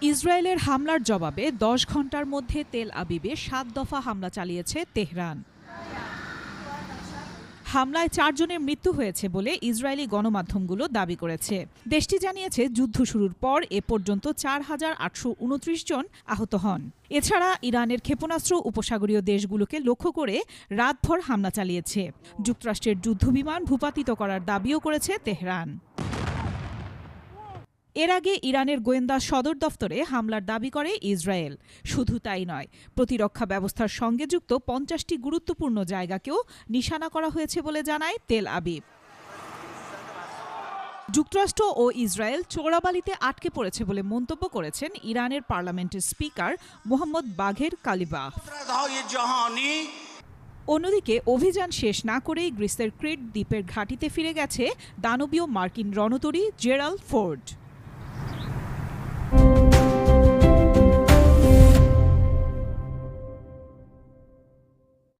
ইসরায়েলের হামলার জবাবে ১০ ঘণ্টার মধ্যে তেল আবিবে ৭ দফা হামলা চালিয়েছে তেহরান। হামলায় ৪ জনের মৃত্যু হয়েছে বলে ইসরায়েলি গণমাধ্যমগুলো দাবি করেছে। দেশটি জানিয়েছে যুদ্ধ শুরুর পর এ পর্যন্ত ৪,৮২৯ জন আহত হন। এছাড়া ইরানের ক্ষেপণাস্ত্র উপসাগরীয় দেশগুলোকে লক্ষ্য করে রাতভর হামলা চালিয়েছে। যুক্তরাষ্ট্রের যুদ্ধবিমান ভূপাতিত করার দাবিও করেছে তেহরান। এর আগে ইরানের গোয়েন্দা সদর দফতরে হামলার দাবি করে ইসরায়েল। শুধু তাই নয়, প্রতিরক্ষা ব্যবস্থার সঙ্গে যুক্ত ৫০টি গুরুত্বপূর্ণ জায়গাকেও নিশানা করা হয়েছে বলে জানায় তেল আবিব। যুক্তরাষ্ট্র ও ইসরায়েল চোরাবালিতে আটকে পড়েছে বলে মন্তব্য করেছেন ইরানের পার্লামেন্টের স্পিকার মোহাম্মদ বাঘের কালিবাফ। অন্যদিকে অভিযান শেষ না করেই গ্রিসের ক্রিট দ্বীপের ঘাঁটিতে ফিরে গেছে দানবীয় মার্কিন রণতরী জেরাল্ড ফোর্ড।